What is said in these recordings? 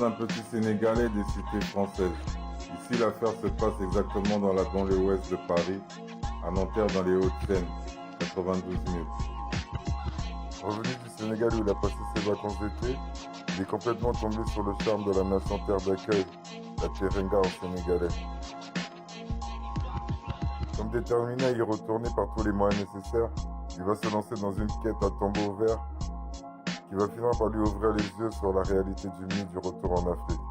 d'un petit Sénégalais des cités françaises. Ici, l'affaire se passe exactement dans la banlieue ouest de Paris, à Nanterre dans les Hauts-de-Seine, 92 000. Revenu du Sénégal où il a passé ses vacances d'été, il est complètement tombé sur le charme de la nation terre d'accueil, la Teranga en sénégalais. Comme déterminé à y retourner par tous les moyens nécessaires, il va se lancer dans une quête à tombeau ouvert qui va finir par lui ouvrir les yeux sur la réalité du mythe du retour en Afrique.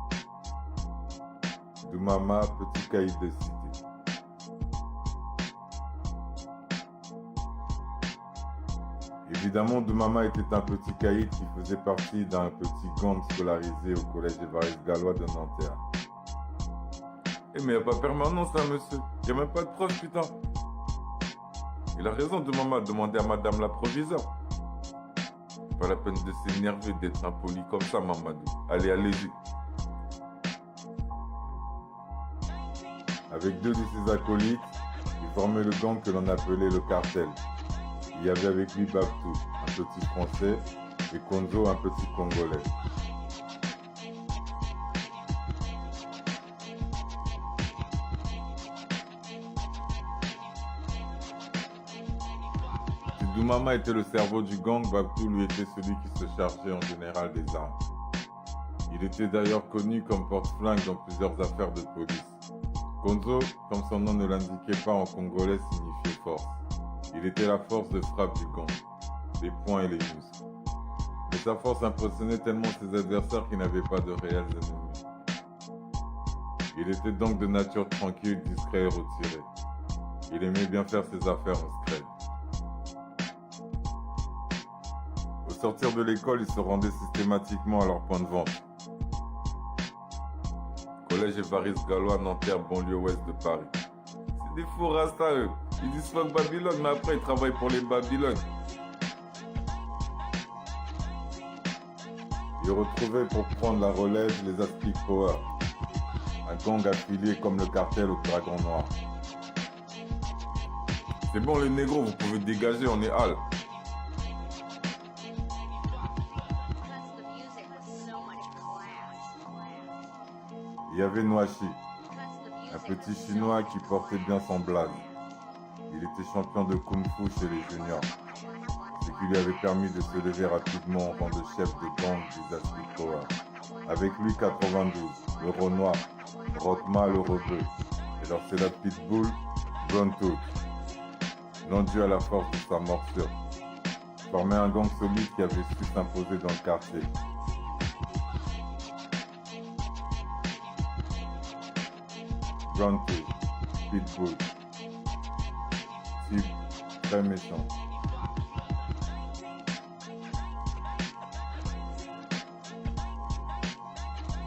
Doumama, petit caïd de cité. Évidemment, Doumama était un petit caïd qui faisait partie d'un petit gang scolarisé au collège Évariste Galois de Nanterre. Eh mais y a pas permanence là, monsieur. Y a même pas de preuve, putain. Il a raison, Doumama, demander à madame la proviseure. Pas la peine de s'énerver, d'être impoli comme ça, Mamadou. Allez, allez-y. Avec deux de ses acolytes, il formait le gang que l'on appelait le cartel. Il y avait avec lui Babtou, un petit français, et Konzo, un petit congolais. Si Doumama était le cerveau du gang, Babtou lui était celui qui se chargeait en général des armes. Il était d'ailleurs connu comme porte-flingue dans plusieurs affaires de police. Konzo, comme son nom ne l'indiquait pas en congolais, signifiait force. Il était la force de frappe du gang, les poings et les muscles. Mais sa force impressionnait tellement ses adversaires qu'il n'avait pas de réels ennemis. Il était donc de nature tranquille, discret et retiré. Il aimait bien faire ses affaires en scred. Au sortir de l'école, il se rendait systématiquement à leur point de vente. Collège Évariste Galois, Nanterre, banlieue ouest de Paris. C'est des faux rastas, eux. Ils disent fuck Babylone, mais après ils travaillent pour les Babylone. Ils retrouvaient pour prendre la relève les Aspic Power, un gang affilié comme le cartel au Dragon Noir. C'est bon les négros, vous pouvez dégager, on est hal. Il y avait Noachi, un petit chinois qui portait bien son blaze. Il était champion de kung-fu chez les juniors, ce qui lui avait permis de se lever rapidement en rang de chef de gang des Aspic Power. Avec lui 92, le Renoir, Rockma le Rebeu, et leur célèbre pitbull, Bronto, non dû à la force de sa morsure, formait un gang solide qui avait su s'imposer dans le quartier. Bronto, pitbull, type très méchant.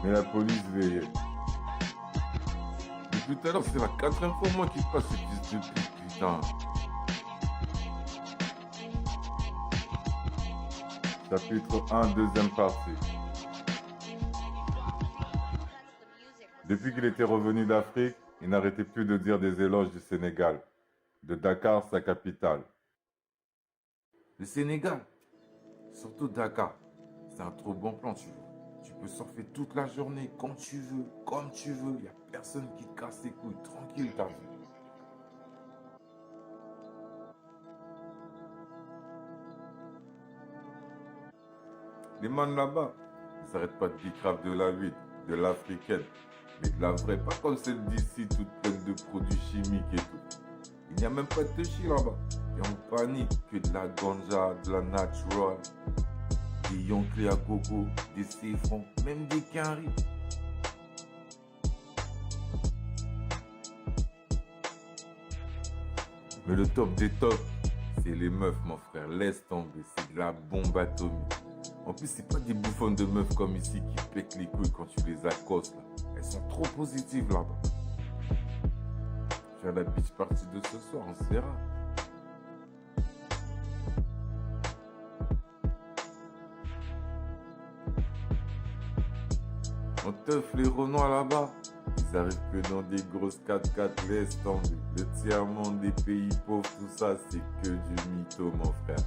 Mais la police veillait. Depuis tout à l'heure, c'est la 4e fois moi qui passe ces fils de pute, putain. Chapitre 1, deuxième partie. Depuis qu'il était revenu d'Afrique, il n'arrêtait plus de dire des éloges du Sénégal, de Dakar, sa capitale. Le Sénégal, surtout Dakar, c'est un trop bon plan, tu vois. Tu peux surfer toute la journée, quand tu veux, comme tu veux. Il n'y a personne qui te casse les couilles, tranquille, t'as vu. Les man là-bas, ils n'arrêtent pas de bicrave de la huître, de l'africaine, mais de la vraie, pas comme celle d'ici, toute pleine de produits chimiques et tout. Il n'y a même pas de touchy là-bas. Et on panique que de la ganja, de la natural, des yonclés à gogo, des cifrons, même des quinries. Mais le top des tops, c'est les meufs, mon frère. Laisse tomber, c'est de la bombe atomique. En plus, c'est pas des bouffonnes de meufs comme ici qui pètent les couilles quand tu les accostes là. Elles sont trop positives là-bas. Je vais à la beach party de ce soir, on se verra. On teuf les Renois là-bas. Ils arrivent que dans des grosses 4x4, laisse tomber. Le tiers-monde des pays pauvres, tout ça, c'est que du mytho, mon frère.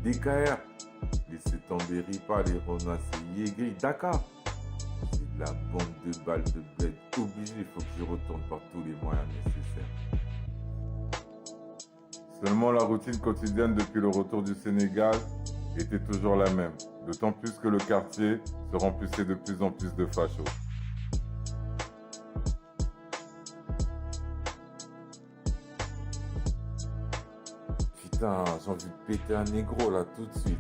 DKR, laissez tomber Ripa, les Renois, c'est Yégri. Dakar, La bombe de balles de bled obligé, il faut que je retourne par tous les moyens nécessaires. Seulement la routine quotidienne depuis le retour du Sénégal était toujours la même, d'autant plus que le quartier se remplissait de plus en plus de fachos. Putain, j'ai envie de péter un négro là tout de suite.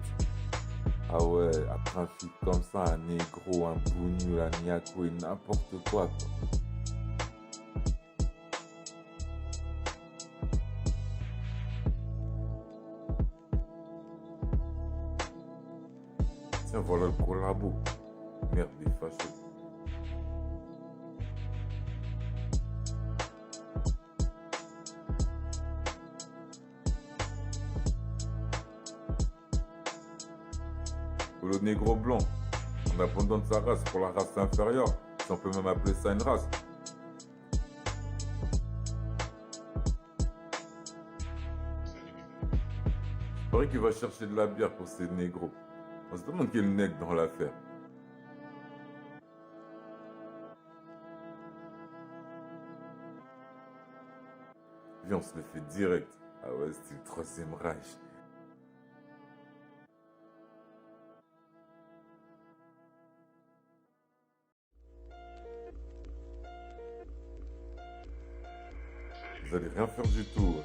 Ah ouais, après un feat comme ça, un négro, un bougnou, un niaco et n'importe quoi. Tiens, voilà le collabo. Merde, des fachos. Ou le négro blanc, en abandonne sa race pour la race inférieure, si on peut même appeler ça une race. Il paraît qu'il va chercher de la bière pour ces négros. On se demande quel nègre dans l'affaire. Viens, on se le fait direct. Ah ouais, c'est le troisième Reich. Vous allez rien faire du tout. Ouais.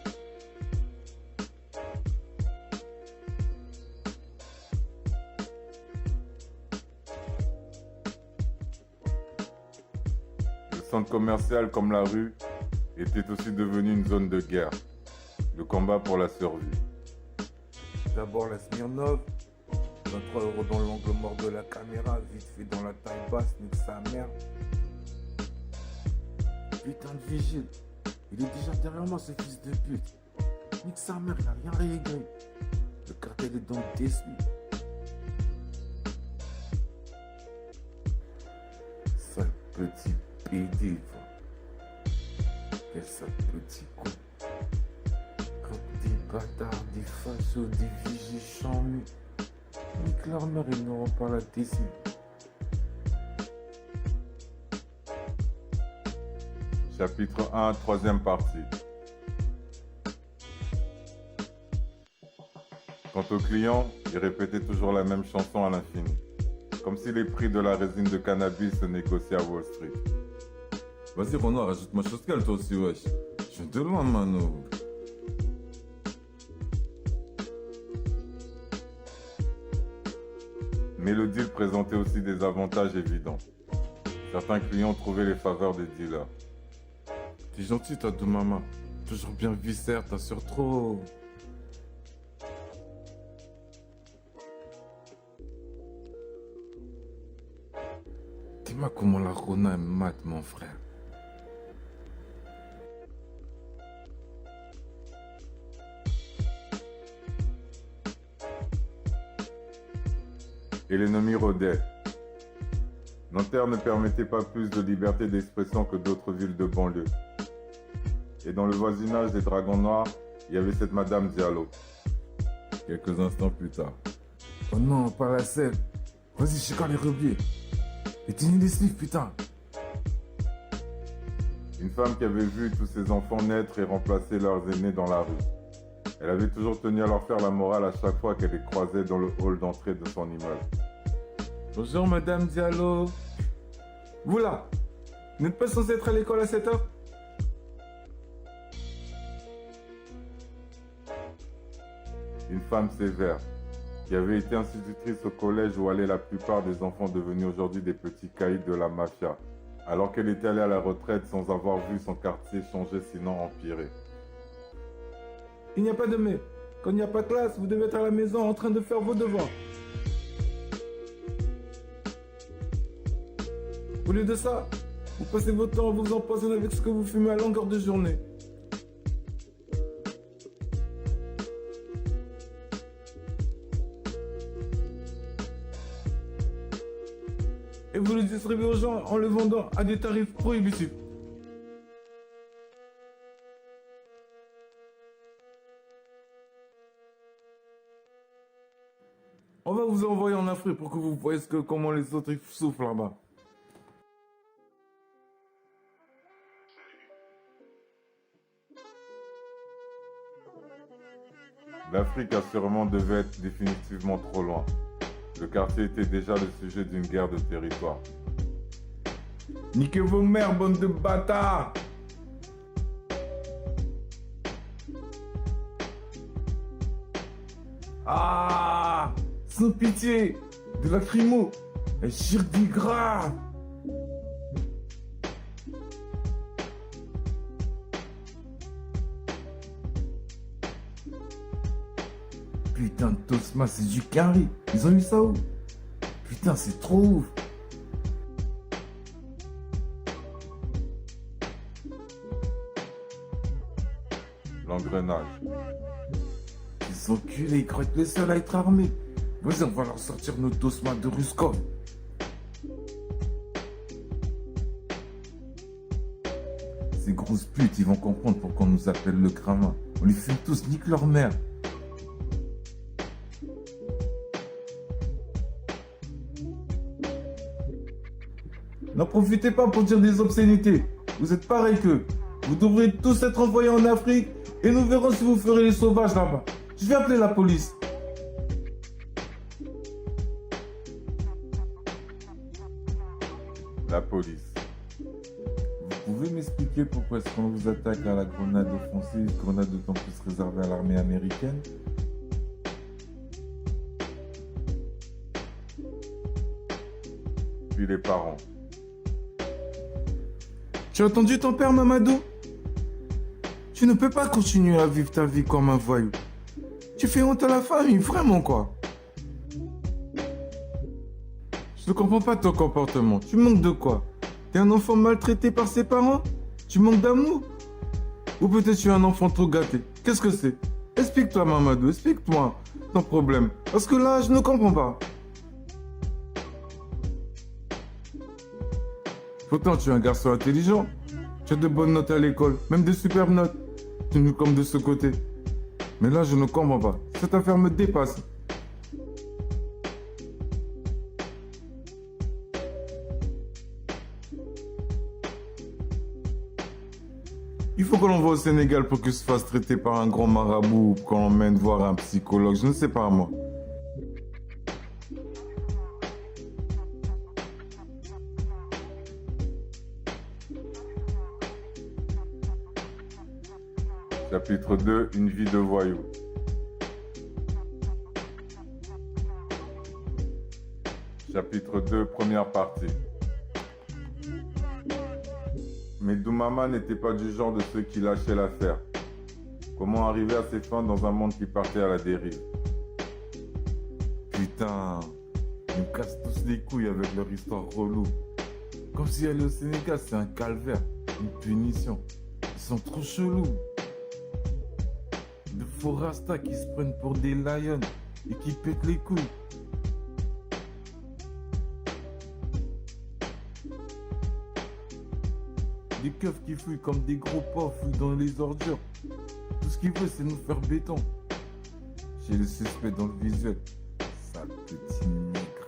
Le centre commercial comme la rue était aussi devenu une zone de guerre. Le combat pour la survie. D'abord la Smirnov, 23 € dans l'angle mort de la caméra, vite fait dans la taille basse, nique sa mère. Putain de vigile, il est déjà derrière moi ce fils de pute. Nique sa mère, il a rien réglé. Le cartel est donc déçu. Sale petit PD, quel sale petit con. Comme des bâtards, des fachos, des vigiles chamus. Nique leur mère, ils n'auront pas la décime. Chapitre 1, troisième partie. Quant au client, il répétait toujours la même chanson à l'infini. Comme si les prix de la résine de cannabis se négociaient à Wall Street. Vas-y Renoir, rajoute-moi chose qu'elle toi aussi, wesh. Je viens de loin, mano. Mais le deal présentait aussi des avantages évidents. Certains clients trouvaient les faveurs des dealers. T'es gentil, toi, de maman. Toujours bien viscère, t'assures trop. Dis-moi comment la Rona me mate, mon frère. Et l'ennemi rôdait. Nanterre ne permettait pas plus de liberté d'expression que d'autres villes de banlieue. Et dans le voisinage des Dragons Noirs, il y avait cette Madame Diallo. Quelques instants plus tard. Oh non, pas la selle. Vas-y, je sais quand les rebiers. Et t'es des slifs, putain. Une femme qui avait vu tous ses enfants naître et remplacer leurs aînés dans la rue. Elle avait toujours tenu à leur faire la morale à chaque fois qu'elle les croisait dans le hall d'entrée de son immeuble. Bonjour Madame Diallo. Vous là, vous n'êtes pas censé être à l'école à 7 heures? Une femme sévère, qui avait été institutrice au collège où allaient la plupart des enfants devenus aujourd'hui des petits caïds de la mafia, alors qu'elle était allée à la retraite sans avoir vu son quartier changer sinon empirer. Il n'y a pas de mais. Quand il n'y a pas de classe, vous devez être à la maison en train de faire vos devoirs. Au lieu de ça, vous passez votre temps à vous empoisonner avec ce que vous fumez à longueur de journée. Et vous le distribuez aux gens en le vendant à des tarifs prohibitifs. On va vous envoyer en Afrique pour que vous voyez comment les autres souffrent là-bas. L'Afrique assurément devait être définitivement trop loin. Le quartier était déjà le sujet d'une guerre de territoire. Niquez vos mères, bande de bâtards! Ah! Sans pitié! De lacrymo! Un chirdi grave! Putain de Tosma, c'est du carré! Ils ont eu ça où? Putain, c'est trop ouf! L'engrenage. Ils enculés, ils croient être les seuls à être armés. Vas-y, on va leur sortir nos Tosma de Ruskov. Ces grosses putes, ils vont comprendre pourquoi on nous appelle le Kramin. On les fume tous, nique leur mère. N'en profitez pas pour dire des obscénités. Vous êtes pareils qu'eux. Vous devrez tous être envoyés en Afrique et nous verrons si vous ferez les sauvages là-bas. Je vais appeler la police. La police. Vous pouvez m'expliquer pourquoi est-ce qu'on vous attaque à la grenade offensive, grenade d'autant plus réservée à l'armée américaine? Puis les parents. Tu as entendu ton père, Mamadou? Tu ne peux pas continuer à vivre ta vie comme un voyou. Tu fais honte à la famille, vraiment quoi. Je ne comprends pas ton comportement. Tu manques de quoi? T'es un enfant maltraité par ses parents? Tu manques d'amour? Ou peut-être tu es un enfant trop gâté? Qu'est-ce que c'est? Explique-toi, Mamadou, explique-moi ton problème. Parce que là, je ne comprends pas. Pourtant, tu es un garçon intelligent. Tu as de bonnes notes à l'école, même de superbes notes. Tu nous comme de ce côté. Mais là, je ne comprends pas. Cette affaire me dépasse. Il faut que l'on va au Sénégal pour qu'il se fasse traiter par un grand marabout ou qu'on l'emmène voir un psychologue. Je ne sais pas, moi. Chapitre 2, une vie de voyou. Chapitre 2, première partie. Mais Doumama n'était pas du genre de ceux qui lâchaient l'affaire. Comment arriver à ses fins dans un monde qui partait à la dérive? Putain, ils me cassent tous les couilles avec leur histoire relou. Comme si aller au Sénégal, c'est un calvaire, une punition. Ils sont trop chelous. De faux rastas qui se prennent pour des lions et qui pètent les couilles. Des keufs qui fouillent comme des gros porcs fouillent dans les ordures. Tout ce qu'ils veulent, c'est nous faire béton. J'ai le suspect dans le visuel. Sale petit nègre.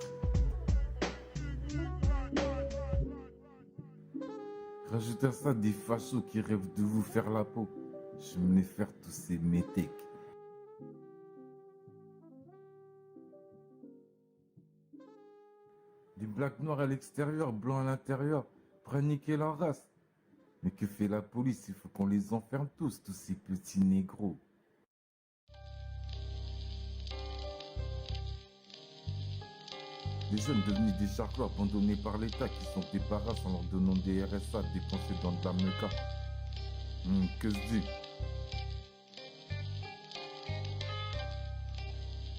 Rajoutez à ça des fachos qui rêvent de vous faire la peau. Je me les faire tous ces métèques. Des blacks noirs à l'extérieur, blancs à l'intérieur, prêts à niquer leur race. Mais que fait la police? Il faut qu'on les enferme tous ces petits négros. Des jeunes devenus des charclos abandonnés par l'État qui sont des barrages en leur donnant des RSA dépensés dans de la meca. Que se dit?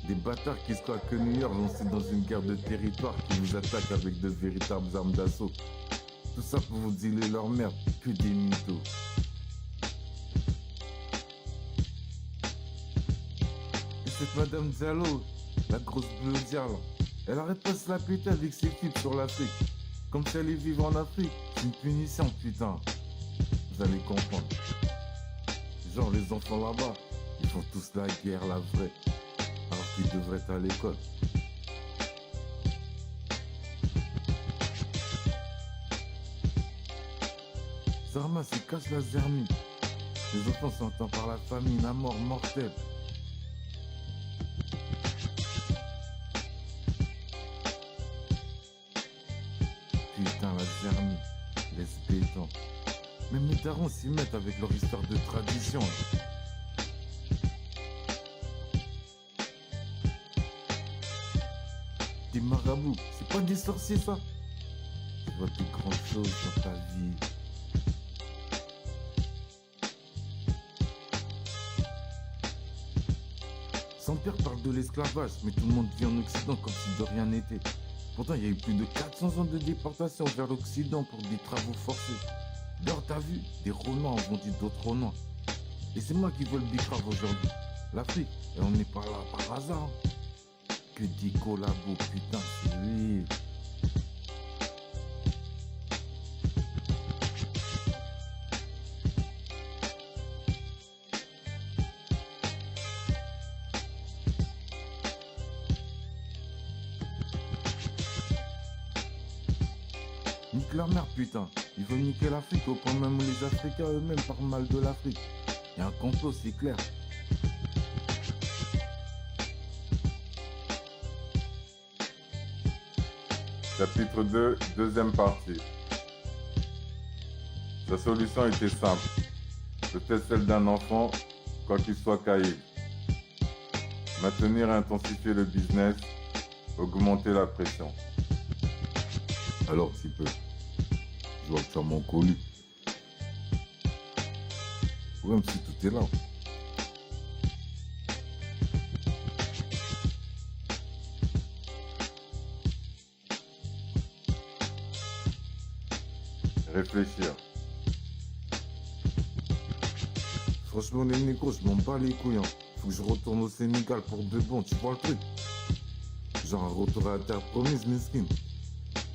Des bâtards qui se croient que New York lancés dans une guerre de territoire qui nous attaquent avec de véritables armes d'assaut. Tout ça pour vous dealer leur merde, que des mythos. Et cette Madame Diallo, la grosse blondière là, elle arrête pas de se la péter avec ses filles sur l'Afrique. Comme si elle allait vivre en Afrique. C'est une punition, putain. Vous allez comprendre. Genre les enfants là-bas, ils font tous la guerre, la vraie. Alors qu'ils devraient être à l'école. Zarma se cache la zermie. Les enfants sont atteints par la famine à mort mortelle. Putain, la zermie, laisse béton. Même mes darons s'y mettent avec leur histoire de tradition. Là. Des marabouts, c'est pas des sorciers ça. Tu vois de grandes choses dans ta vie. Son père parle de l'esclavage, mais tout le monde vit en Occident comme si de rien n'était. Pourtant, il y a eu plus de 400 ans de déportation vers l'Occident pour des travaux forcés. D'ailleurs, t'as vu, des Renois ont vendu d'autres Renois. Et c'est moi qui veux le bicrave aujourd'hui. L'Afrique, et on n'est pas là par hasard. Que des collabos, putain, c'est lui. Nique leur mère, putain. Ils veulent niquer l'Afrique au point même où les Africains eux-mêmes parlent mal de l'Afrique. Il y a un complot, c'est clair. Chapitre 2, deuxième partie. Sa solution était simple. Peut-être celle d'un enfant, quoi qu'il soit caïd. Maintenir et intensifier le business, augmenter la pression. Alors, petit peu. Je vois que tu as mon colis. Même si tout est là. Réfléchir. Franchement, les négros, je m'en bats les couilles. Hein. Faut que je retourne au Sénégal pour de bon, tu vois le truc. Genre un retour à la terre promise, mesquine.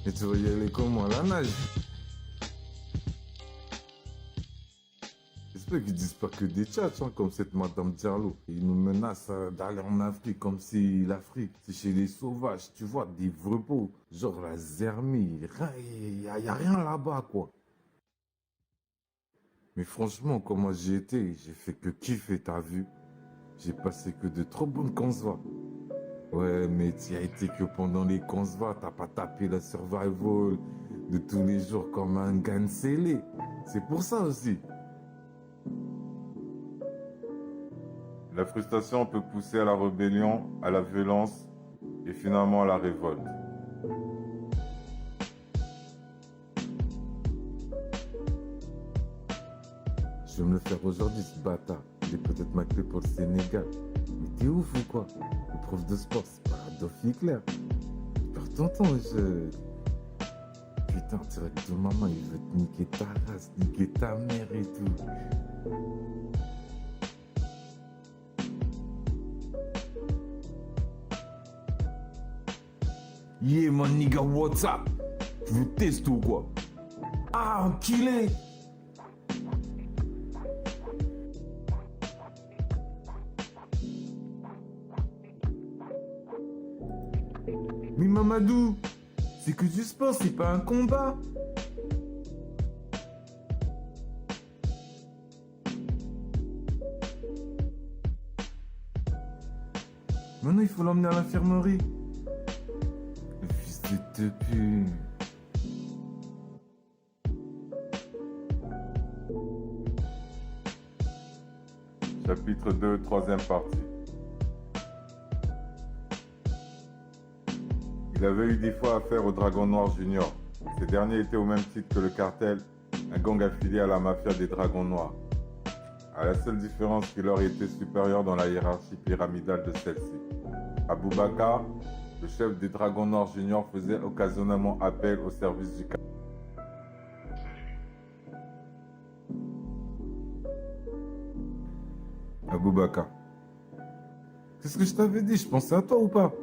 Et tu vas y aller comment, à la nage? J'espère qu'ils disent pas que des tchatchs, hein, comme cette Madame Diallo. Ils nous menacent d'aller en Afrique, comme si l'Afrique, c'est chez les sauvages, tu vois, des vrepos. Genre la zermie, il y a rien là-bas, quoi. Mais franchement, comment j'y étais, j'ai fait que kiffer, t'as vu? J'ai passé que de trop bonnes consoles. Ouais, mais tu as été que pendant les consoles, t'as pas tapé la survival de tous les jours comme un gain scellé. C'est pour ça aussi. La frustration peut pousser à la rébellion, à la violence et finalement à la révolte. Je vais me le faire aujourd'hui, ce bâtard. Il est peut-être ma clé pour le Sénégal. Mais t'es ouf ou quoi? Le prof de sport, c'est pas Adolf Hitler. Perds ton temps, je... Putain, tu dirais que maman, il veut te niquer ta race, niquer ta mère et tout. Yeah, mon nigga, what's up? Tu veux tester ou quoi? Ah, enculé! Mais Mamadou, c'est que du sport, c'est pas un combat. Maintenant, il faut l'emmener à l'infirmerie. Le fils de pute. Chapitre 2, troisième partie. Il avait eu 10 fois affaire au Dragon Noir Junior. Ces derniers étaient au même titre que le cartel, un gang affilié à la mafia des Dragons Noirs. À la seule différence qu'il leur était supérieur dans la hiérarchie pyramidale de celle-ci. Aboubakar, le chef des Dragons Noirs Junior, faisait occasionnellement appel au service du cartel. Aboubakar. Qu'est-ce que je t'avais dit? Je pensais à toi ou pas?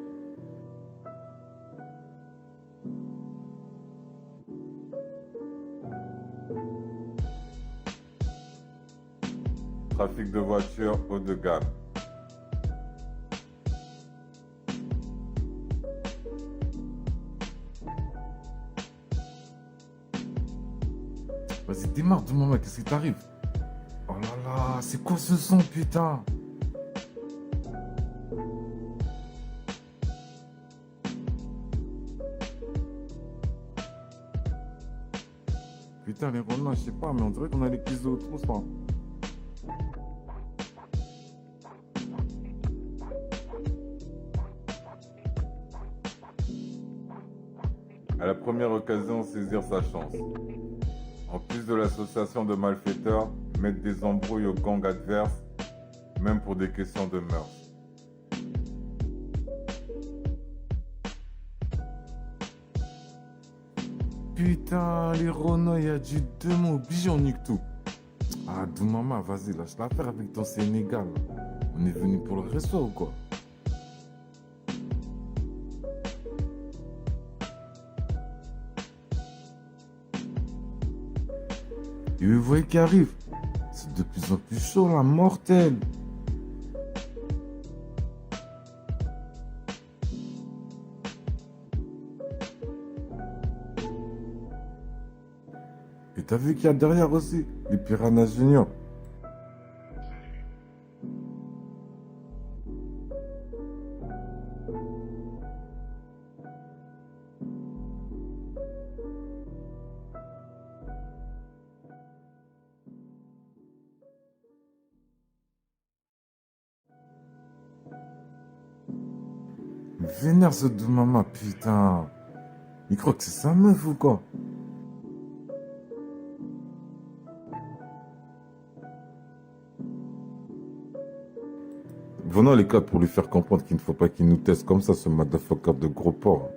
Trafic de voitures haut de gamme. Vas-y, démarre de maman, qu'est-ce qui t'arrive? Oh là là, c'est quoi ce son, putain? Putain, les renards, je sais pas, mais on dirait qu'on a les cuisses de trop, ça. À la première occasion, saisir sa chance. En plus de l'association de malfaiteurs, mettre des embrouilles aux gangs adverses, même pour des questions de mœurs. Putain, les renards, il y a du deux mots, obligé, on nique tout. Ah, Doumama, vas-y, lâche l'affaire avec ton Sénégal. On est venu pour le resto ou quoi? Et vous voyez qui arrive. C'est de plus en plus chaud là, mortel. Et t'as vu qu'il y a derrière aussi les Piranhas Junior. Vénère ce Doumama, putain. Il croit que c'est sa meuf ou quoi? Venons les quatre pour lui faire comprendre qu'il ne faut pas qu'il nous teste comme ça, ce motherfucker de gros porc.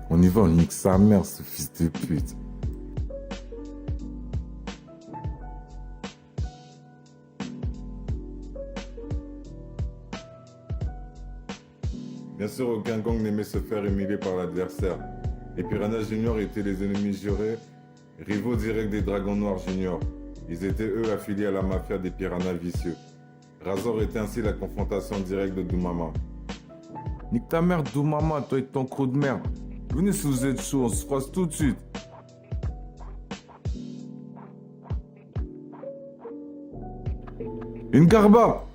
On y va, on nique sa mère, ce fils de pute. Bien sûr, aucun gang n'aimait se faire humilier par l'adversaire. Les Piranhas Junior étaient les ennemis jurés, rivaux directs des Dragons Noirs Junior. Ils étaient eux affiliés à la mafia des Piranhas vicieux. Razor était ainsi la confrontation directe de Doumama. Nique ta mère, Doumama, toi et ton crew de merde. Venez si vous êtes chaud, on se froisse tout de suite. Une garba!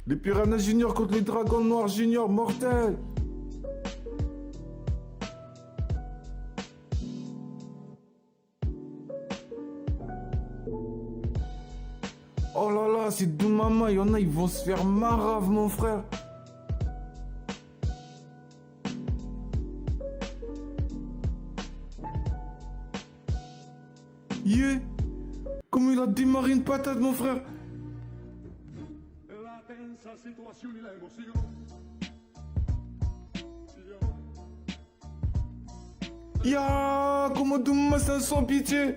Les Piranhas Junior contre les Dragons Noirs Junior, mortel! Oh là là, c'est Doumama, il y en a, ils vont se faire marave, mon frère! Yeah! Comment il a démarré une patate, mon frère! Situación y la emoción. Ya, comment Doumama c'est un sans pitié!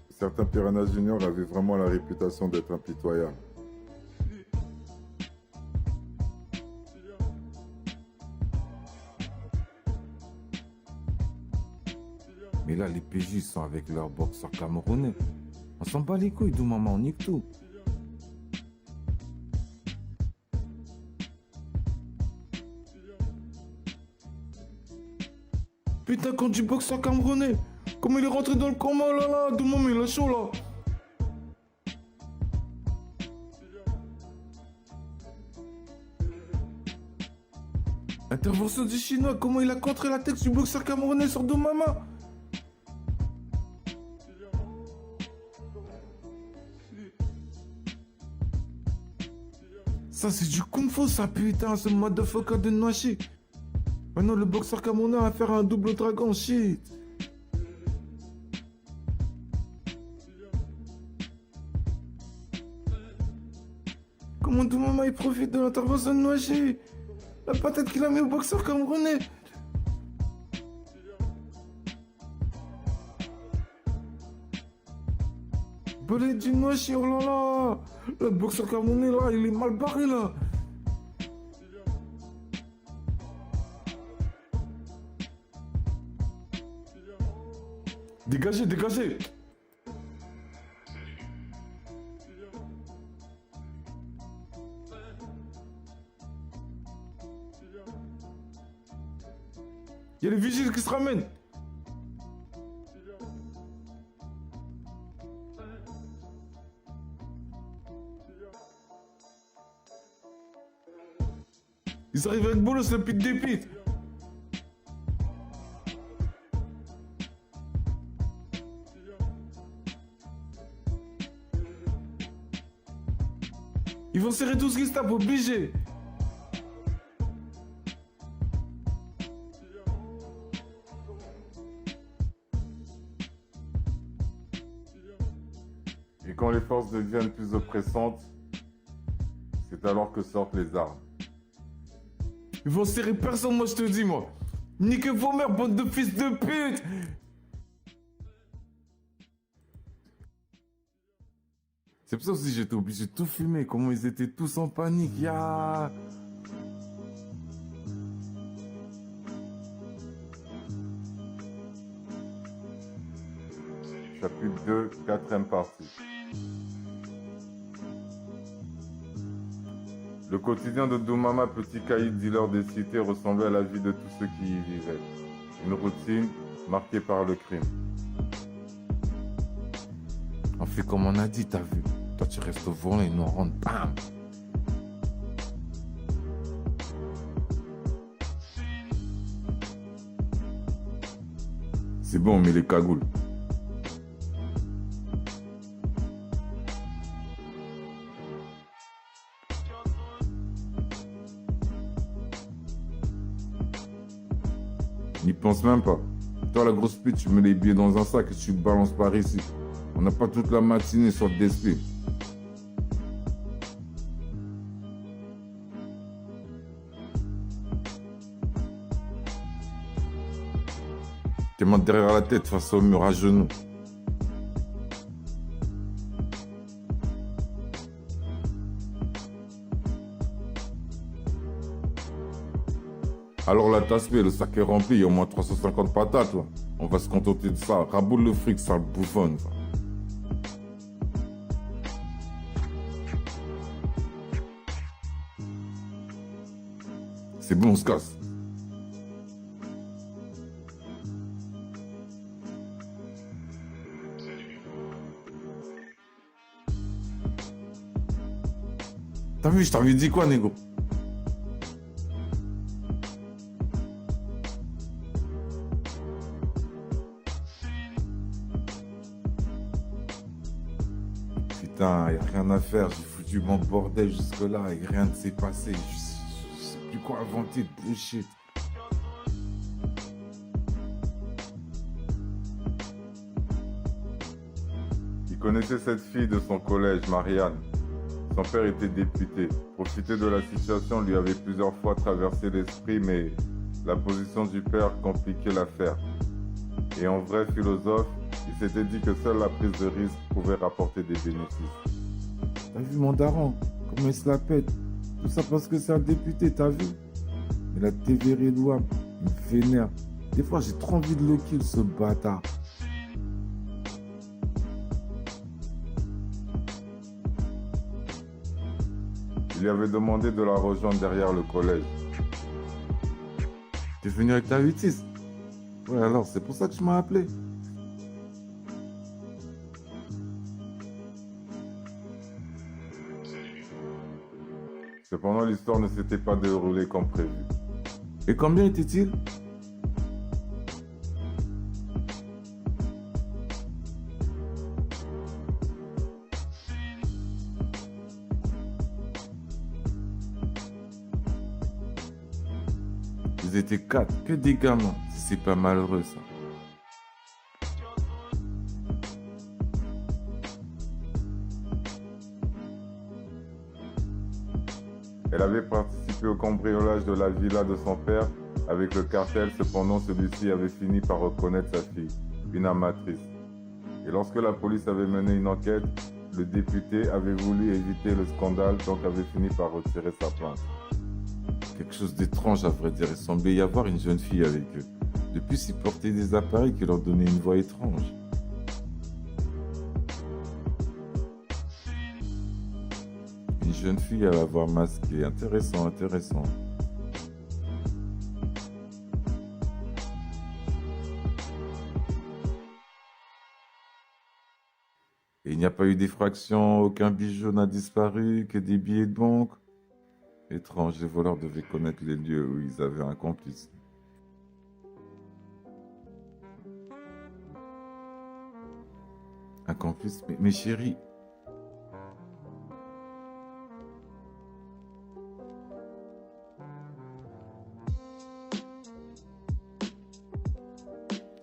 Certains Piranhas Junior avaient vraiment la réputation d'être impitoyables. Mais là, les PJ sont avec leurs boxeurs camerounais. On s'en bat les couilles, Doumama, on nique tout. Putain, quand du boxeur camerounais, comment il est rentré dans le combat, là, là, Doumama, il a chaud, là. Intervention du Chinois, comment il a contré la tête du boxeur camerounais sur Doumama. Ça, c'est du kung-fu, ça, putain, ce motherfucker de Noachi. Maintenant, le boxeur camerounais va faire un double dragon, shit. Comment Doumama, il profite de l'intervention de Noachi. La patate qu'il a mis au boxeur camerounais. Belé du Noachi, oh là là. Le boxeur camerounais, là, il est mal barré, là. Dégagez, dégagez. Il y a les vigiles qui se ramènent. Ils arrivent avec Bolos, le pit des pits. Ils vont serrer tout ce qui se tape, obligé. Et quand les forces deviennent plus oppressantes, c'est alors que sortent les armes. Ils vont serrer personne, moi je te dis, moi. Niquez vos mères, bande de fils de pute. C'est pour ça aussi que j'étais obligé de tout filmer, comment ils étaient tous en panique. Ya. Chapitre 2, 4e partie. Le quotidien de Doumama, petit caïd dealer des cités, ressemblait à la vie de tous ceux qui y vivaient. Une routine marquée par le crime. On fait comme on a dit, t'as vu. Toi tu restes au volant et nous on rentre. Bam. C'est bon, on met les cagoules. N'y pense même pas. Toi, la grosse pute, tu mets les billets dans un sac et tu balances par ici. On n'a pas toute la matinée sur le DSP. Tes mains derrière la tête face au mur à genoux. Alors la tasse, le sac est rempli, il y a au moins 350 patates là. On va se contenter de ça. Raboule le fric, sale bouffonne. Ça. C'est bon, on se casse. T'as vu, je t'avais dit quoi, négo? Putain, y a rien à faire, j'ai foutu mon bordel jusque-là et rien ne s'est passé. Je sais plus quoi inventer de bullshit. Il connaissait cette fille de son collège, Marianne. Son père était député. Profiter de la situation lui avait plusieurs fois traversé l'esprit, mais la position du père compliquait l'affaire. Et en vrai philosophe, il s'était dit que seule la prise de risque pouvait rapporter des bénéfices. T'as vu mon daron? Comment il se la pète? Tout ça parce que c'est un député, t'as vu? Mais la TV Redouane, il me vénère. Des fois, j'ai trop envie de le kill, ce bâtard. Il lui avait demandé de la rejoindre derrière le collège. T'es venu avec ta 8-6? Ouais, alors, c'est pour ça que tu m'as appelé. Cependant, l'histoire ne s'était pas déroulée comme prévu. Et combien était-il? Ils étaient 4, que des gamins. C'est pas malheureux, ça. Elle avait participé au cambriolage de la villa de son père avec le cartel, cependant celui-ci avait fini par reconnaître sa fille, une amatrice. Et lorsque la police avait mené une enquête, le député avait voulu éviter le scandale, donc avait fini par retirer sa plainte. Quelque chose d'étrange, à vrai dire. Il semblait y avoir une jeune fille avec eux. De plus, ils portaient des appareils qui leur donnaient une voix étrange. Une jeune fille à la voix masquée. Intéressant, intéressant. Et il n'y a pas eu d'effraction, aucun bijou n'a disparu, que des billets de banque. Étrange, les voleurs devaient connaître les lieux où ils avaient un complice. Un complice? Mais chérie,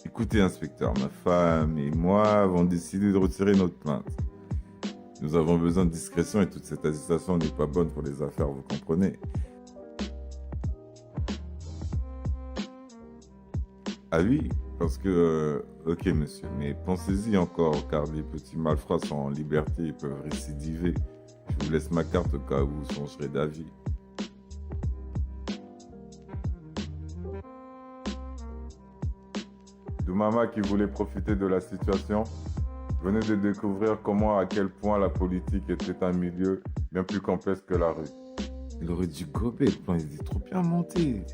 écoutez, inspecteur, ma femme et moi avons décidé de retirer notre plainte. Nous avons besoin de discrétion et toute cette agitation n'est pas bonne pour les affaires, vous comprenez? Ah oui, parce que... ok, monsieur, mais pensez-y encore, car les petits malfrats sont en liberté et peuvent récidiver. Je vous laisse ma carte au cas où vous changerez d'avis. Doumama, qui voulait profiter de la situation, venait de découvrir comment à quel point la politique était un milieu bien plus complexe que la rue. Il aurait dû gober, le plan il est trop bien monté.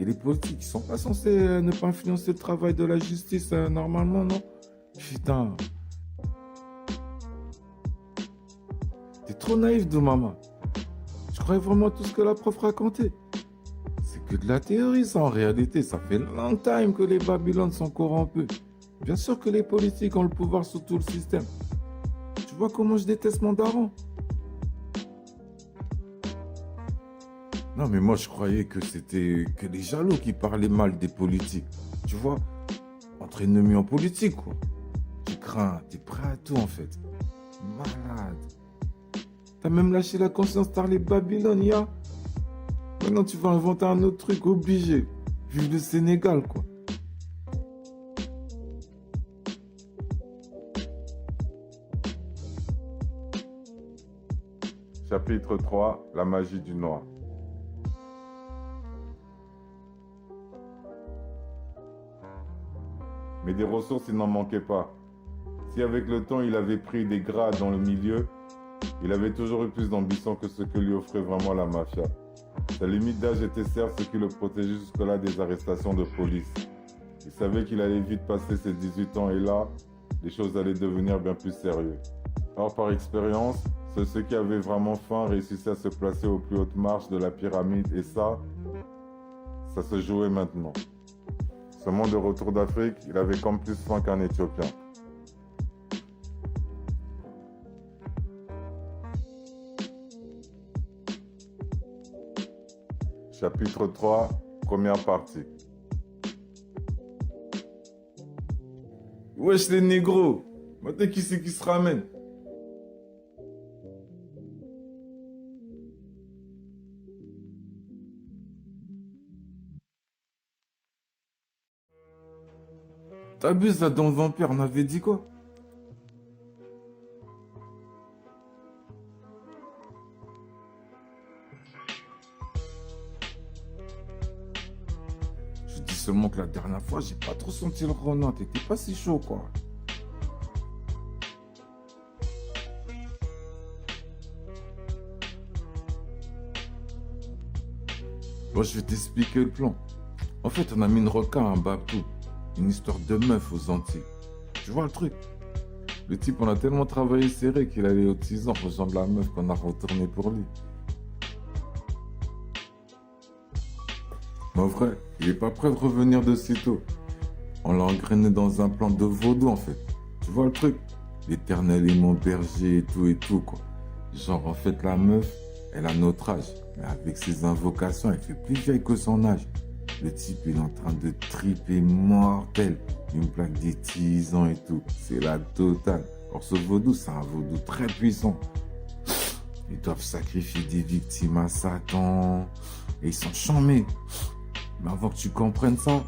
Et les politiques, ils sont pas censés ne pas influencer le travail de la justice normalement, non? Putain. T'es trop naïf, Doumama. Je croyais vraiment tout ce que la prof racontait. C'est que de la théorie, ça, en réalité. Ça fait long time que les Babylones sont corrompus. Bien sûr que les politiques ont le pouvoir sur tout le système. Tu vois comment je déteste mon daron? Non, mais moi, je croyais que c'était que les jaloux qui parlaient mal des politiques. Tu vois, entre ennemis en politique, quoi. Tu crains, t'es prêt à tout, en fait. Malade. T'as même lâché la conscience par les Babylone, ya. Maintenant, tu vas inventer un autre truc, obligé. Vive le Sénégal, quoi. Chapitre 3, la magie du noir. Mais des ressources, il n'en manquait pas. Si avec le temps, il avait pris des grades dans le milieu, il avait toujours eu plus d'ambition que ce que lui offrait vraiment la mafia. Sa limite d'âge était certes ce qui le protégeait jusque-là des arrestations de police. Il savait qu'il allait vite passer ses 18 ans et là, les choses allaient devenir bien plus sérieuses. Or, par expérience, ceux qui avaient vraiment faim réussissaient à se placer aux plus hautes marches de la pyramide et ça se jouait maintenant. Seulement de retour d'Afrique, il avait comme plus faim qu'un Éthiopien. Chapitre 3, première partie. Wesh les négros, maintenant qui c'est qui se ramène? T'abuses là dans le vampire, on avait dit quoi? Je dis seulement que la dernière fois, j'ai pas trop senti le Ronan, t'étais pas si chaud quoi. Bon, je vais t'expliquer le plan. En fait, on a mis une roca à un babtou. Une histoire de meuf aux Antilles. Tu vois le truc? Le type, on a tellement travaillé serré qu'il allait aux 6 ans rejoindre la meuf qu'on a retourné pour lui. Mais en vrai, il est pas prêt de revenir de sitôt. On l'a engrainé dans un plan de vaudou en fait. Tu vois le truc? L'éternel est mon berger et tout quoi. Genre en fait la meuf, elle a notre âge. Mais avec ses invocations, elle fait plus vieille que son âge. Le type il est en train de triper mortel. Il me plaque des tisans et tout. C'est la totale. Or ce vaudou, c'est un vaudou très puissant. Ils doivent sacrifier des victimes à Satan. Et ils sont charmés. Mais avant que tu comprennes ça,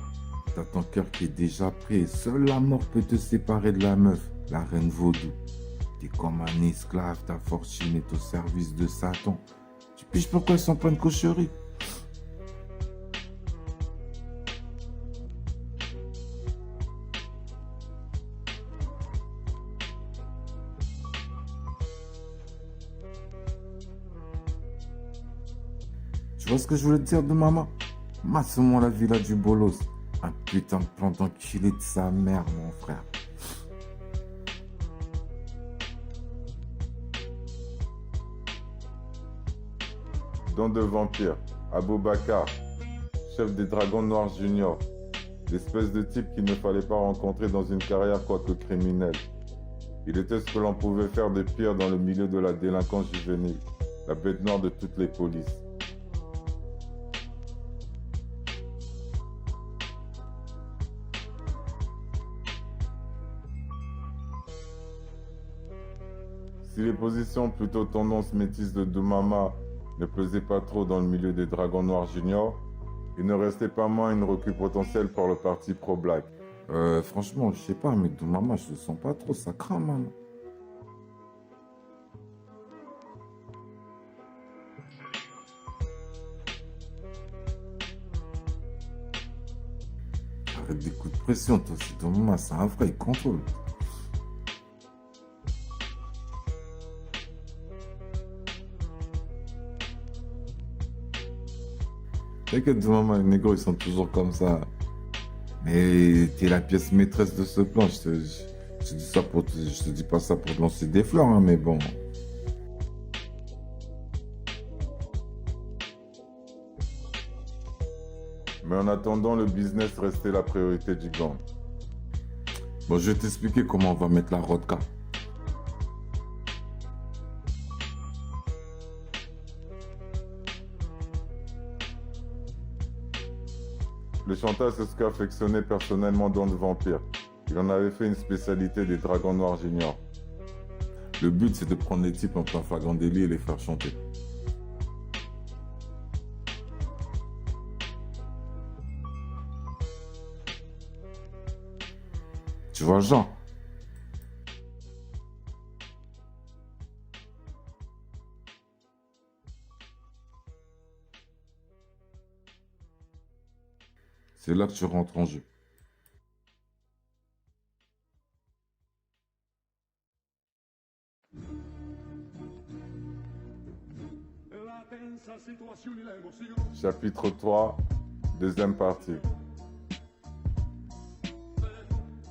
t'as ton cœur qui est déjà prêt. Seule la mort peut te séparer de la meuf, la reine vaudou. T'es comme un esclave, ta fortune est au service de Satan. Tu piges pourquoi ils sont pas une cocherie? que je voulais te dire de maman? Masse-moi la villa du bolos. Un putain de plan d'enculé de sa mère, mon frère. Don de vampire, Aboubacar, chef des Dragons Noirs Junior. L'espèce de type qu'il ne fallait pas rencontrer dans une carrière quoique criminelle. Il était ce que l'on pouvait faire de pire dans le milieu de la délinquance juvénile, la bête noire de toutes les polices. Si les positions plutôt tendance métisse de Doumama ne plaisaient pas trop dans le milieu des Dragons Noirs Junior, il ne restait pas moins une recrue potentielle pour le parti pro-black. Franchement, je sais pas, mais de maman, je le sens pas trop, ça craint, man. Arrête des coups de pression, toi aussi, ton maman, c'est un vrai, il contrôle. T'inquiète, maman, les négros, ils sont toujours comme ça. Mais t'es la pièce maîtresse de ce plan. Je te dis ça je te dis pas ça pour te lancer des fleurs, hein, mais bon. Mais en attendant, le business restait la priorité du gang. Bon, je vais t'expliquer comment on va mettre la rodka. Le chanteur, c'est ce qu'affectionnait personnellement Don de Vampire. Il en avait fait une spécialité des Dragons Noirs Junior. Le but, c'est de prendre les types en plein flagrant délit et les faire chanter. Tu vois le genre? C'est là que tu rentres en jeu. La tensa situazione, l'emozione. Chapitre 3, deuxième partie.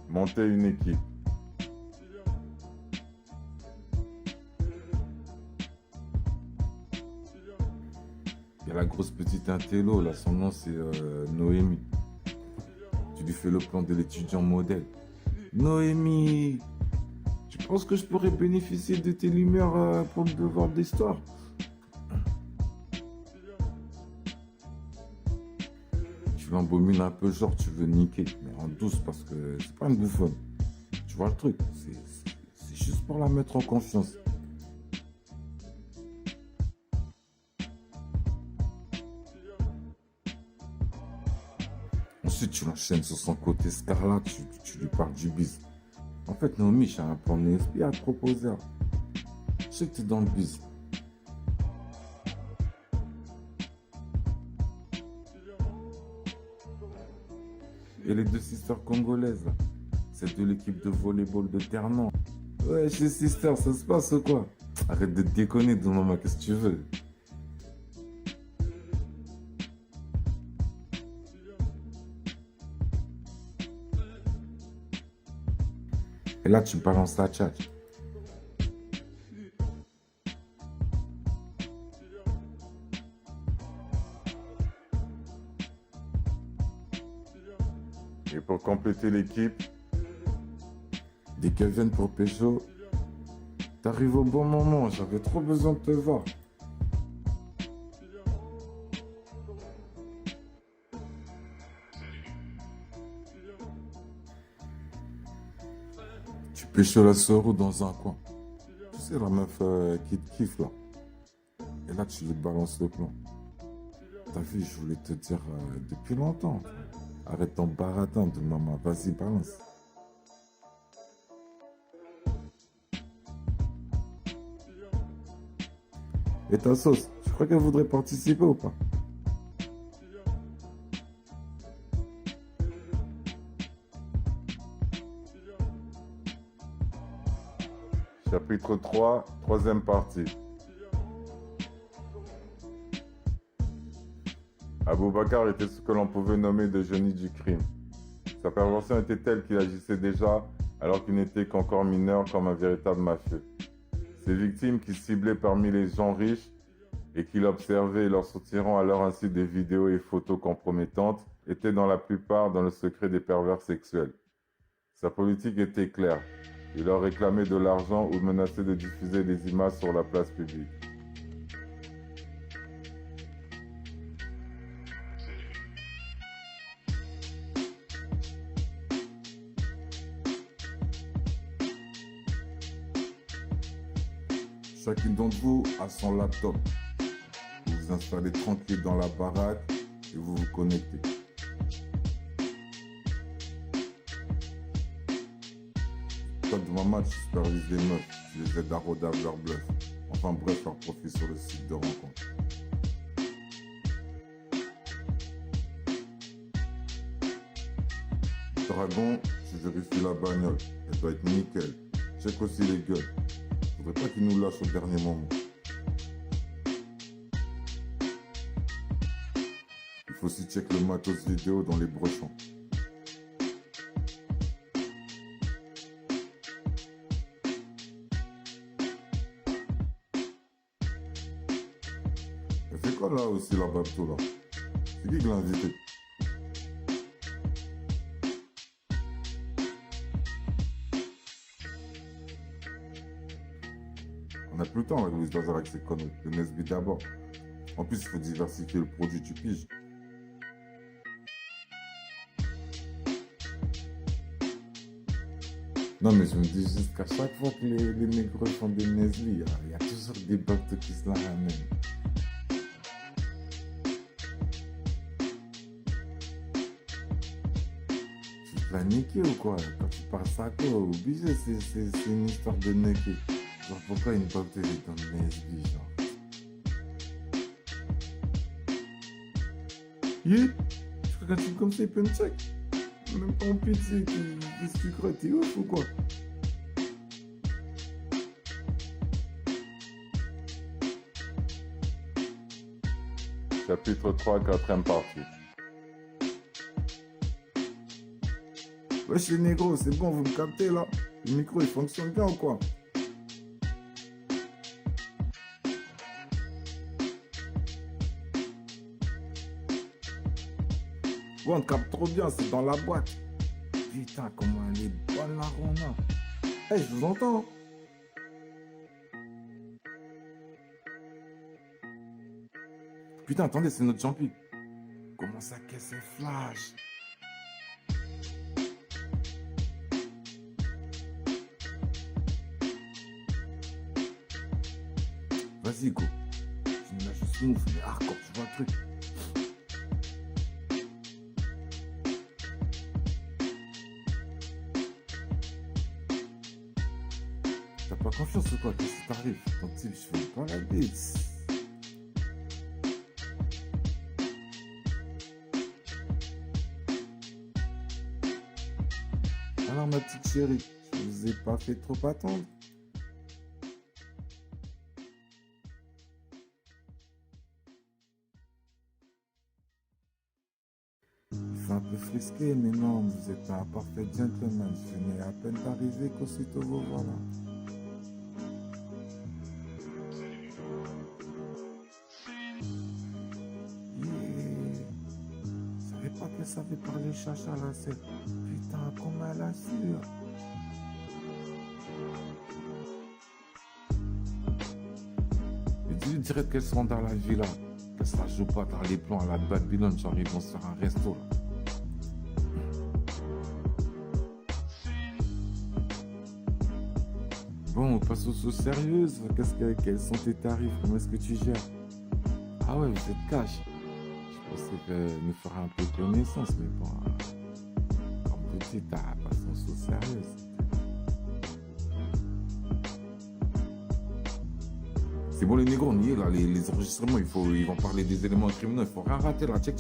Monter une équipe. Il y a la grosse petite intello, là, son nom c'est Noémie. Tu lui fais le plan de l'étudiant modèle. Noémie, tu penses que je pourrais bénéficier de tes lumières pour le devoir d'histoire? Tu l'embomines un peu, genre tu veux niquer, mais en douce parce que c'est pas une bouffonne. Tu vois le truc, c'est juste pour la mettre en confiance. Ensuite, tu l'enchaînes sur son côté scarlat, tu lui parles du bise. En fait, Naomi, j'ai un plan ESP à te proposer. Je sais que tu es dans le bise. Et les deux sisters congolaises, là, celle de l'équipe de volleyball de Ternan. Ouais, chez Sister, ça se passe ou quoi? Arrête de te déconner, de maman, qu'est-ce que tu veux? Et là, tu balances la tchatch. Et pour compléter l'équipe, Dès qu'elles viennent pour pécho, t'arrives au bon moment, j'avais trop besoin de te voir. Tu pécho la Soro dans un coin. Tu sais, la meuf qui te kiffe là. Et là, tu lui balances le plan. T'as vu, je voulais te dire depuis longtemps. Arrête ton baratin de maman, vas-y, balance. Et ta sauce, tu crois qu'elle voudrait participer ou pas? chapitre 3, troisième partie. Aboubacar était ce que l'on pouvait nommer de génie du crime. Sa perversion était telle qu'il agissait déjà alors qu'il n'était qu'encore mineur comme un véritable mafieux. Ses victimes qu'il ciblait parmi les gens riches et qu'il observait leur soutierant alors ainsi des vidéos et photos compromettantes étaient dans la plupart dans le secret des pervers sexuels. Sa politique était claire. Il leur réclamait de l'argent ou menaçait de diffuser des images sur la place publique. Chacun d'entre vous a son laptop. Vous vous installez tranquille dans la baraque et vous vous connectez. Toi, devant match, tu supervises les meufs, tu les aides à rôder avec leur bluff. Enfin bref, leur profil sur le site de rencontre. Dragon, tu vérifies la bagnole. Elle doit être nickel. Check aussi les gueules. Faudrait pas qu'ils nous lâchent au dernier moment. Il faut aussi check le matos vidéo dans les brochons. Elle fait quoi là aussi la Babto là? C'est qui l'a invité? On n'a plus le temps avec Louis Bazar avec ses conneries. Le Nesby d'abord. En plus, il faut diversifier le produit, tu piges. Non, mais je me dis juste qu'à chaque fois que les négros font des Nesby, il y a toujours des Babto qui se la ramènent. Tu te l'as niqué ou quoi? Quand tu parles ça, quoi? Obligé, c'est une histoire de niquer. Genre, pourquoi une Babto est dans le Nesby, genre? Yeah, je crois qu'un type comme ça, il peut me check. Même pas en pitié, qu'est-ce que tu crois? T'es ouf ou quoi? Chapitre 3, 4e partie. Wesh les négros, c'est bon, vous me captez là? Le micro il fonctionne bien ou quoi? Ouais, on capte trop bien, c'est dans la boîte. Putain, comment elle est bonne la Rona. Hey, je vous entends. Putain, attendez, c'est notre champi. Comment ça caisse ses flash? Vas-y, go. Tu me lâches smooth, mais hardcore, tu vois le truc. T'as pas confiance ou quoi? Qu'est-ce qui t'arrive? Ton type, je fais pas la bite. Alors ma petite chérie, je vous ai pas fait trop attendre. C'est un peu frisqué, mais non, vous êtes un parfait gentleman. Je venais à peine d'arriver qu'aussitôt vous voilà. Yeah. Je savais pas qu'elle savait parler chacha là, c'est... Putain, comment elle assure. Et dis direct qu'elles seront dans la villa. Qu'elles se la jouent pas dans les plans à la Babylone, genre ils vont se faire un resto là. Bon, on passe aux choses sérieuses. Quels sont tes tarifs? Comment est-ce que tu gères? Ah ouais, vous êtes cash. Je pensais que nous ferait un peu connaissance, mais bon... Comme tu dis, t'as pas son chose sérieuse. C'est bon les négros, on y est là, les enregistrements, ils vont parler des éléments criminels, il faut rien rater là, check.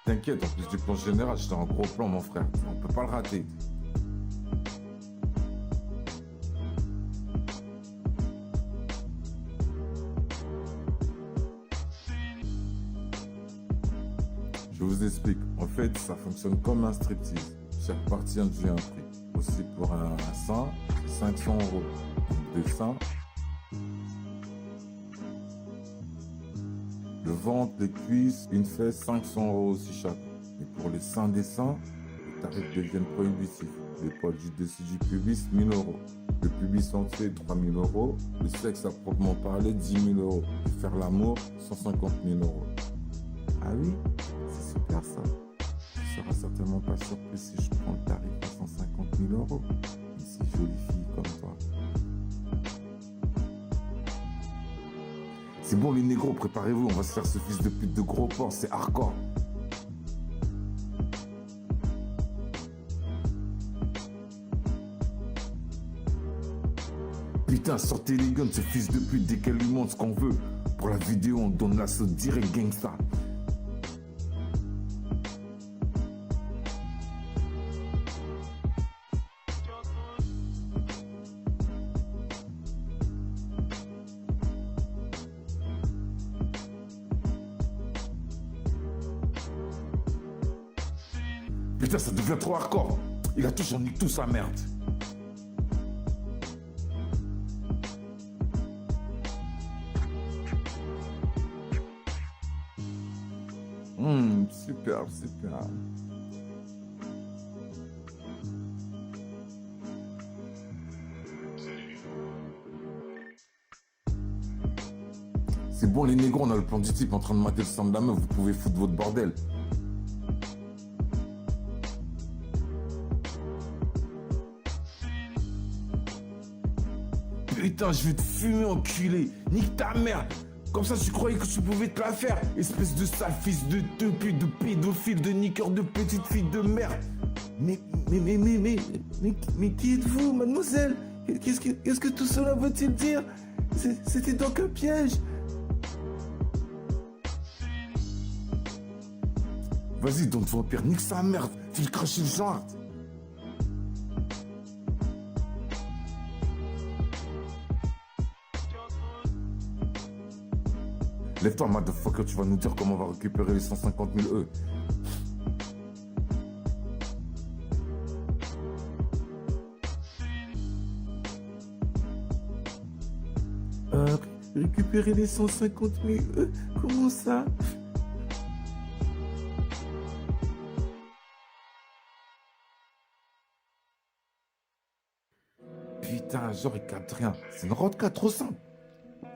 T'inquiète, en plus du plan général, j'étais en gros plan mon frère, on peut pas le rater. Je vous explique. En fait, ça fonctionne comme un striptease. Chaque partie induit un prix. Aussi pour un sein, c'est 500 euros. Donc 2 seins. Le ventre, les cuisses, une fesse, 500 euros aussi chaque. Et pour les seins des seins, les tarifs deviennent prohibitifs. L'épaule du dessus du pubis, 1000 euros. Le pubis entier, 3000 euros. Le sexe à proprement parler, 10 000 euros. Et faire l'amour, 150 000 euros. Ah oui, c'est super ça. Tu seras certainement pas surpris si je prends le tarif à 150 000 euros. Une si jolie fille comme toi. C'est bon les négros, préparez-vous, on va se faire ce fils de pute de gros porc, c'est hardcore. Putain, sortez les guns, ce fils de pute, dès qu'elle lui montre ce qu'on veut. Pour la vidéo, on donne l'assaut direct gangsta. Putain, ça devient trop hardcore. Il a tout, j'en nique tout sa merde. Super, super. C'est bon les négros, on a le plan du type en train de mater le sang de la meuf, vous pouvez foutre votre bordel. Putain, je vais te fumer, enculé. Nique ta mère. Comme ça, tu croyais que tu pouvais te la faire. Espèce de sale fils de pute, de pédophile, de niqueur de petite fille de merde. Mais qui êtes-vous, mademoiselle? Qu'est-ce que tout cela veut-il dire? C'était donc un piège. Vas-y, donc vampire, nique sa merde. File cracher le genre. Lève-toi, motherfucker, tu vas nous dire comment on va récupérer les 150 000 E. Récupérer les 150 000 E? Comment ça? Putain, genre il capte rien. C'est une roadka trop simple.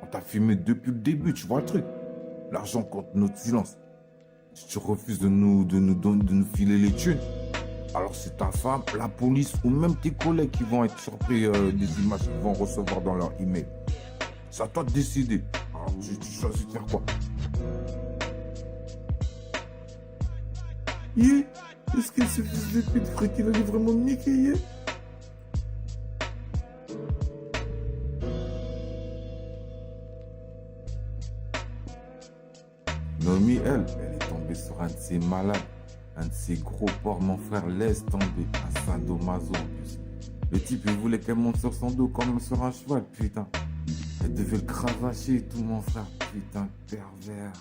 On t'a filmé depuis le début, tu vois le truc. L'argent contre notre silence. Si tu refuses de nous filer les thunes, alors c'est ta femme, la police ou même tes collègues qui vont être surpris des images qu'ils vont recevoir dans leur email. C'est à toi de décider. Alors tu choisis de faire quoi? Est-ce que ce fils de pute ferait qu'il allait vraiment me niquer? Nomi, elle est tombée sur un de ces malades, un de ces gros porcs, mon frère, laisse tomber, un sadomaso en plus. Le type, il voulait qu'elle monte sur son dos comme sur un cheval, putain. Elle devait le cravacher et tout, mon frère, putain, pervers.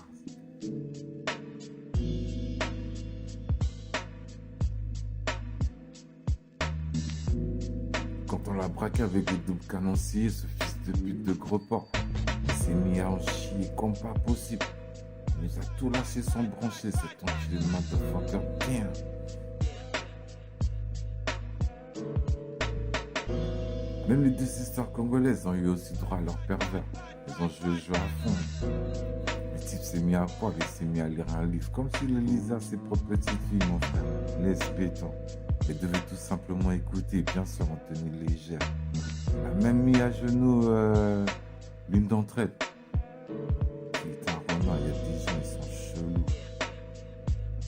Quand on l'a braqué avec le double canoncier, ce fils de pute de gros porc, il s'est mis à en chier comme pas possible. Il nous a tout lâché sans brancher, cet enculé de motherfucker. Bien. Même les deux histoires congolaises ont eu aussi droit à leur pervers. Ils ont joué à fond. Le type s'est mis à poil, il s'est mis à lire un livre, comme s'il le lisait à ses propres petites filles, mon frère. Laisse béton. Il devait tout simplement écouter, bien sûr, en tenue légère. Il a même mis à genoux l'une d'entre elles. Putain, Romain, il y a des gens, ils sont chelous.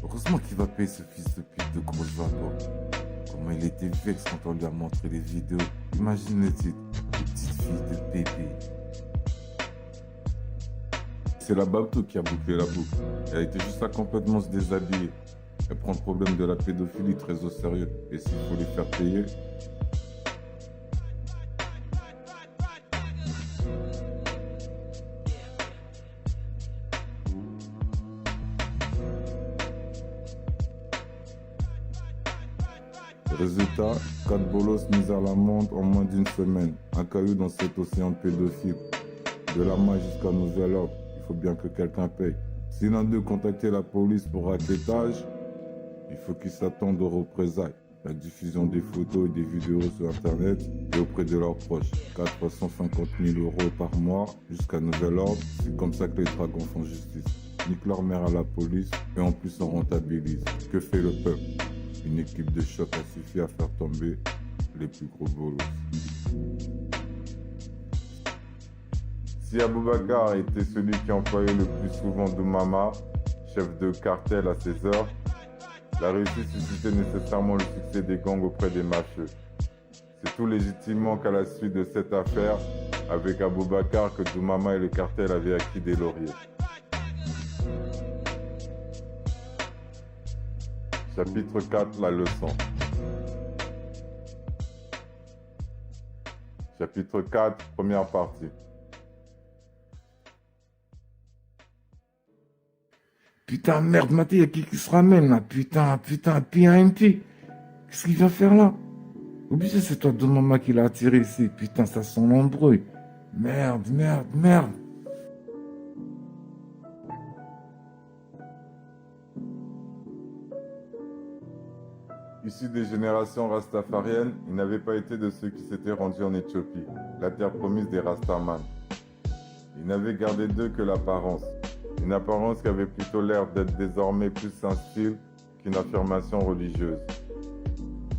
Heureusement qu'il va payer ce fils de pute de gros vapeur. Comment il était vexe quand on lui a montré les vidéos. Imagine le titre, les petites filles de bébé. C'est la Babtou qui a bouclé la boucle. Elle était juste là complètement se déshabiller. Elle prend le problème de la pédophilie très au sérieux. Et s'il faut les faire payer, Résultat, 4 bolos mis à l'amende en moins d'une semaine. Un caillou dans cet océan pédophile. De la main jusqu'à nouvel ordre, il faut bien que quelqu'un paye. Si l'un d'eux contactait la police pour raquettage, il faut qu'ils s'attendent aux représailles. La diffusion des photos et des vidéos sur Internet et auprès de leurs proches. 450 000 € par mois jusqu'à nouvel ordre, c'est comme ça que les dragons font justice. Nique leur mère à la police et en plus on rentabilise. Que fait le peuple? Une équipe de choc a suffi à faire tomber les plus gros bolos. Si Aboubacar était celui qui employait le plus souvent Doumama, chef de cartel à ses heures, la réussite suscitait nécessairement le succès des gangs auprès des mafieux. C'est tout légitimement qu'à la suite de cette affaire, avec Aboubacar, que Doumama et le cartel avaient acquis des lauriers. Chapitre 4, la leçon. Chapitre 4, première partie. Putain, merde, Maté, y'a qui se ramène là? Putain, PMP. Qu'est-ce qu'il vient faire là? Obligé, c'est toi, Doumama, qui l'a attiré ici. Putain, ça sent l'embrouille. Merde. Issu des générations rastafariennes, il n'avait pas été de ceux qui s'étaient rendus en Éthiopie, la terre promise des Rastaman. Il n'avait gardé d'eux que l'apparence. Une apparence qui avait plutôt l'air d'être désormais plus un style qu'une affirmation religieuse.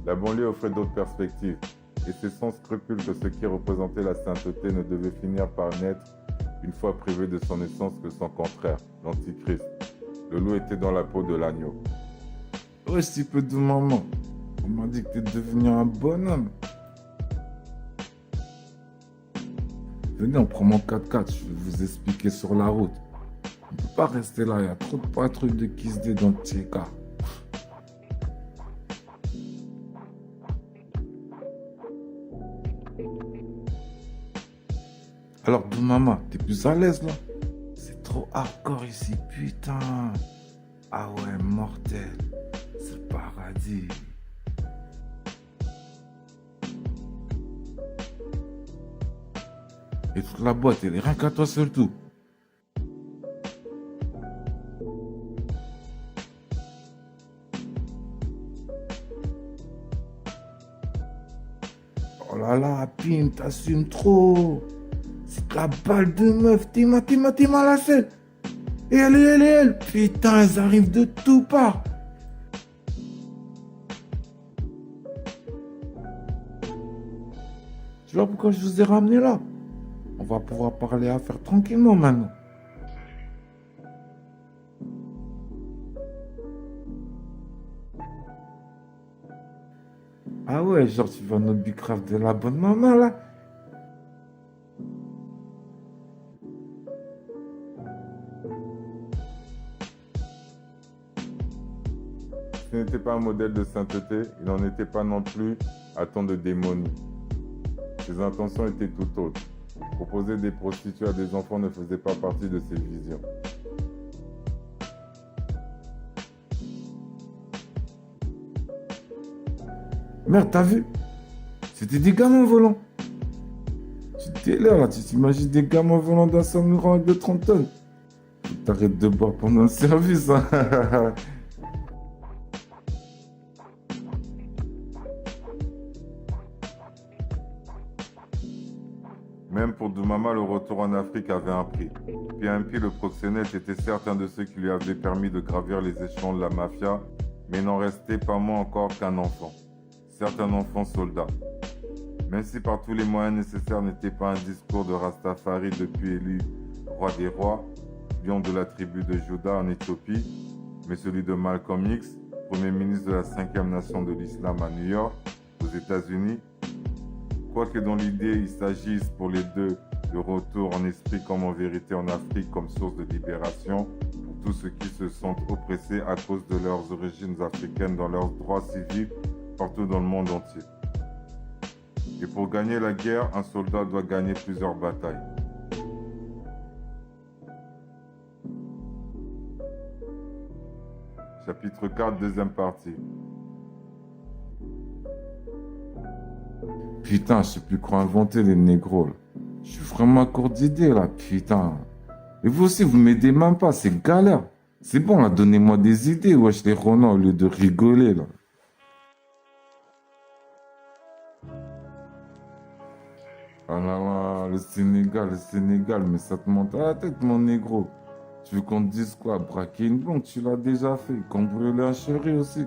La banlieue offrait d'autres perspectives, et c'est sans scrupule que ce qui représentait la sainteté ne devait finir par n'être, une fois privé de son essence, que son contraire, l'antichrist. Le loup était dans la peau de l'agneau. Ouais, petit peu de maman. On m'a dit que t'es devenu un bonhomme. Venez, on prend mon 4x4, je vais vous expliquer sur la route. On peut pas rester là, il y a trop de patrouilles de Kiss D dans le Tcheka. Alors, Doumama, t'es plus à l'aise là? C'est trop hardcore ici, putain. Ah ouais, mortel. C'est le paradis. Et toute la boîte, elle est rien qu'à toi seul tout. Oh là là, Pim, t'assumes trop. C'est de la balle de meuf, Tima la selle. Et elle. Putain, elles arrivent de tout part. Tu vois pourquoi je vous ai ramené là? On va pouvoir parler affaires tranquillement maintenant. Ah ouais, genre tu vas nous bicrave de la bonne maman là. Ce n'était pas un modèle de sainteté, il n'en était pas non plus à ton de démonie. Ses intentions étaient tout autres. Proposer des prostituées à des enfants ne faisait pas partie de ses visions. Merde, t'as vu? C'était des gamins volants. Tu délires là, tu t'imagines des gamins volants d'un Saint-Laurent avec de 30 tonnes. T'arrêtes de boire pendant le service, hein. Même pour Doumama, le retour en Afrique avait un prix. PMP, le proxénète, était certes un de ceux qui lui avaient permis de gravir les échelons de la mafia, mais n'en restait pas moins encore qu'un enfant. Certes un enfant soldat. Même si par tous les moyens nécessaires n'était pas un discours de Rastafari depuis élu roi des rois, lion de la tribu de Juda en Éthiopie, mais celui de Malcolm X, premier ministre de la 5e nation de l'islam à New York, aux États-Unis. Quoique dans l'idée il s'agisse pour les deux de retour en esprit comme en vérité en Afrique comme source de libération pour tous ceux qui se sentent oppressés à cause de leurs origines africaines dans leurs droits civils partout dans le monde entier. Et pour gagner la guerre, un soldat doit gagner plusieurs batailles. Chapitre 4, deuxième partie. Putain, je sais plus quoi inventer les négros, là. Je suis vraiment à court d'idées, là, putain. Et vous aussi, vous m'aidez même pas, c'est galère. C'est bon, là, donnez-moi des idées, wesh, les Ronan, au lieu de rigoler, là. Ah là là, le Sénégal, mais ça te monte à la tête, mon négro. Tu veux qu'on te dise quoi? Braquer une banque, tu l'as déjà fait. Cambrioler un chéri aussi.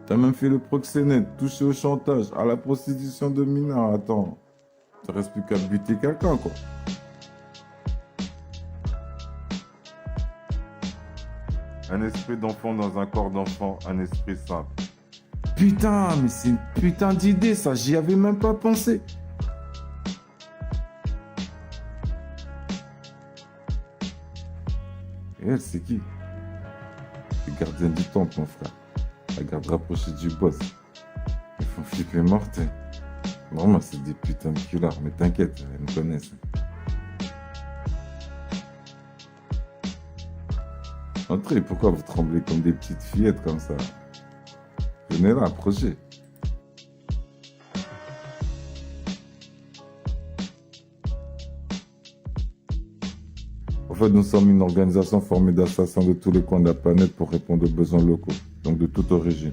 T'as même fait le proxénète, touché au chantage, à la prostitution de mineurs. Attends, ça reste plus qu'à buter quelqu'un, quoi. Un esprit d'enfant dans un corps d'enfant, un esprit simple. Putain, mais c'est une putain d'idée, ça, j'y avais même pas pensé. Et elle, c'est qui? Les gardiens du temple, mon frère. La garde rapprochée du boss. Ils font flipper mortel. Vraiment, c'est des putains de cullards, mais t'inquiète, elles me connaissent. Entrez, pourquoi vous tremblez comme des petites fillettes comme ça? Venez là, approchez. En fait, nous sommes une organisation formée d'assassins de tous les coins de la planète pour répondre aux besoins locaux, donc de toute origine.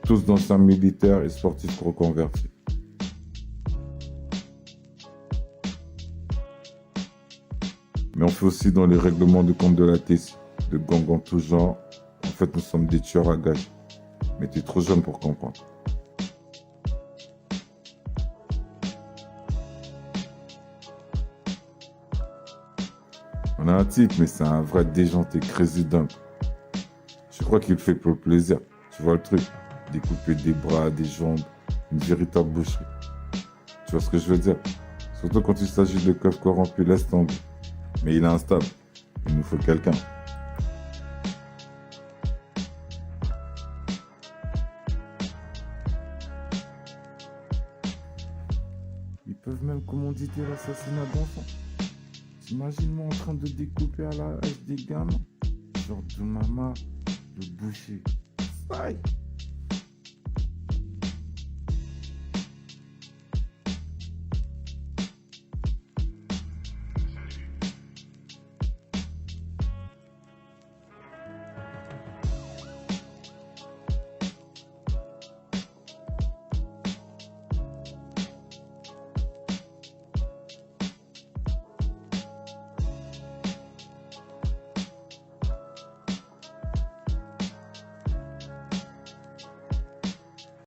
Tous d'anciens militaires et sportifs reconvertis. Mais on fait aussi dans les règlements de compte de la TC, de gangs en tout genre. En fait, nous sommes des tueurs à gages. Mais t'es trop jeune pour comprendre. On a un type, mais c'est un vrai déjanté crazy dump. Je crois qu'il le fait pour le plaisir. Tu vois le truc? Découper des bras, des jambes, une véritable boucherie. Tu vois ce que je veux dire? Surtout quand il s'agit de keufs corrompus, laisse tomber. Mais il est instable. Il nous faut quelqu'un. Ils peuvent même commanditer l'assassinat d'enfants. T'imagines moi en train de découper à la hache des gamins? Genre de mama, le boucher. Aïe!